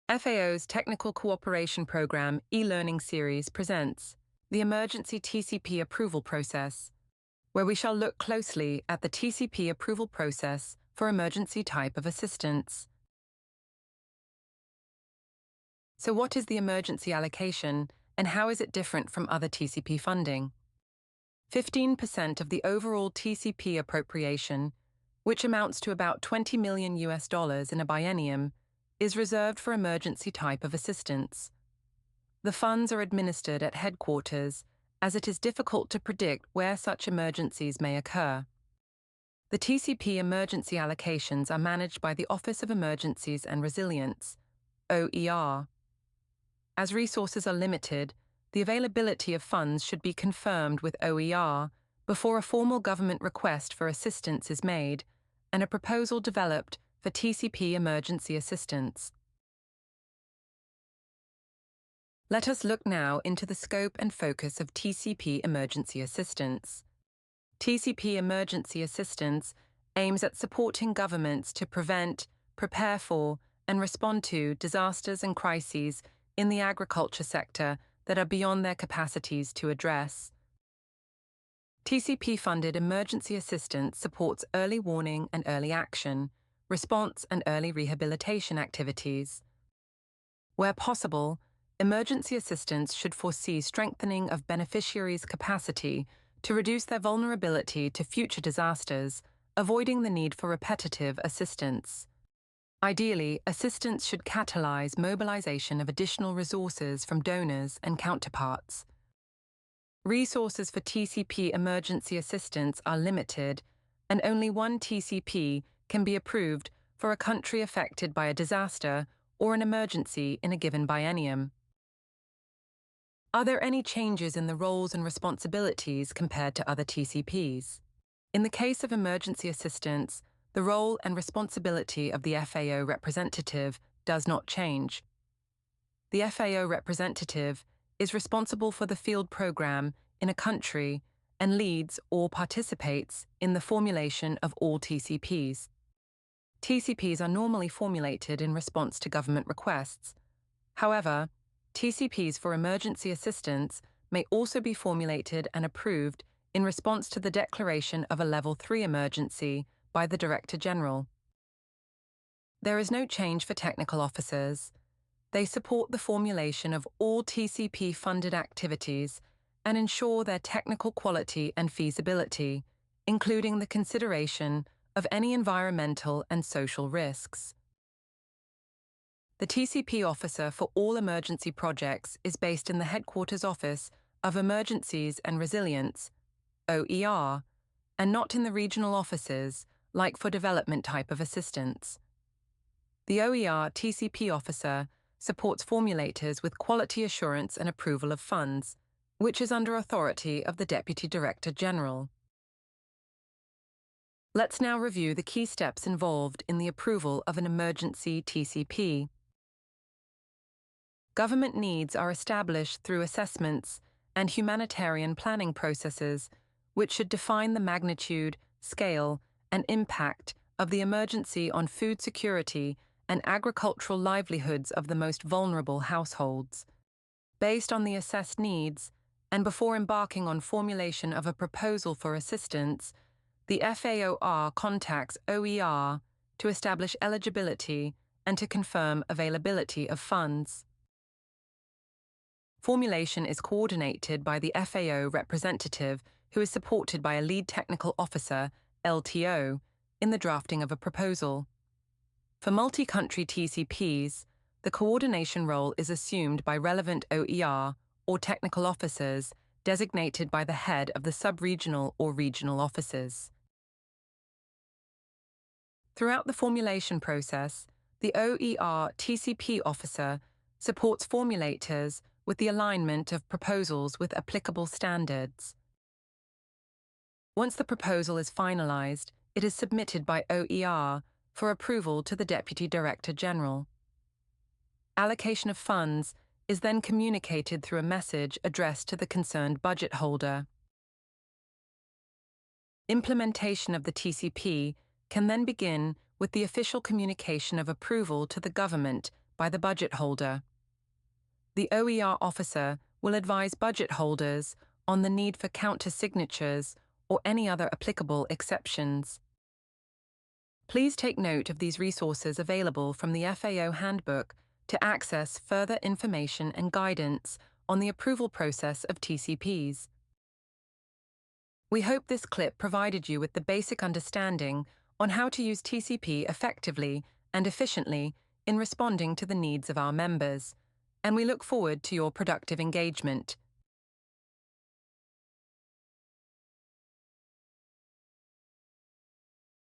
FAO's Technical Cooperation Program E-Learning series presents the Emergency TCP Approval Process, where we shall look closely at the TCP approval process for emergency type of assistance. So what is the emergency allocation and how is it different from other TCP funding? 15% of the overall TCP appropriation, which amounts to about $20 million in a biennium, is reserved for emergency type of assistance. The funds are administered at headquarters, as it is difficult to predict where such emergencies may occur. The TCP emergency allocations are managed by the Office of Emergencies and Resilience, OER. As resources are limited, the availability of funds should be confirmed with OER before a formal government request for assistance is made and a proposal developed for TCP emergency assistance. Let us look now into the scope and focus of TCP emergency assistance. TCP emergency assistance aims at supporting governments to prevent, prepare for, and respond to disasters and crises in the agriculture sector that are beyond their capacities to address. TCP-funded emergency assistance supports early warning and early action, response and early rehabilitation activities. Where possible, emergency assistance should foresee strengthening of beneficiaries' capacity to reduce their vulnerability to future disasters, avoiding the need for repetitive assistance. Ideally, assistance should catalyze mobilization of additional resources from donors and counterparts. Resources for TCP emergency assistance are limited, and only one TCP can be approved for a country affected by a disaster or an emergency in a given biennium. Are there any changes in the roles and responsibilities compared to other TCPs? In the case of emergency assistance, the role and responsibility of the FAO representative does not change. The FAO representative is responsible for the field program in a country and leads or participates in the formulation of all TCPs. TCPs are normally formulated in response to government requests. However, TCPs for emergency assistance may also be formulated and approved in response to the declaration of a Level 3 emergency by the Director General. There is no change for technical officers. They support the formulation of all TCP-funded activities and ensure their technical quality and feasibility, including the consideration of any environmental and social risks. The TCP officer for all emergency projects is based in the Headquarters Office of Emergencies and Resilience, OER, and not in the regional offices, like for development type of assistance. The OER TCP officer supports formulators with quality assurance and approval of funds, which is under authority of the Deputy Director General. Let's now review the key steps involved in the approval of an emergency TCP. Government needs are established through assessments and humanitarian planning processes, which should define the magnitude, scale, and impact of the emergency on food security and agricultural livelihoods of the most vulnerable households. Based on the assessed needs, and before embarking on formulation of a proposal for assistance, the FAOR contacts OER to establish eligibility and to confirm availability of funds. Formulation is coordinated by the FAO representative who is supported by a lead technical officer, LTO, in the drafting of a proposal. For multi-country TCPs, the coordination role is assumed by relevant OER or technical officers designated by the head of the sub-regional or regional offices. Throughout the formulation process, the OER TCP officer supports formulators with the alignment of proposals with applicable standards. Once the proposal is finalized, it is submitted by OER for approval to the Deputy Director General. Allocation of funds is then communicated through a message addressed to the concerned budget holder. Implementation of the TCP can then begin with the official communication of approval to the government by the budget holder. The OER officer will advise budget holders on the need for counter-signatures or any other applicable exceptions. Please take note of these resources available from the FAO Handbook to access further information and guidance on the approval process of TCPs. We hope this clip provided you with the basic understanding on how to use TCP effectively and efficiently in responding to the needs of our members, and we look forward to your productive engagement.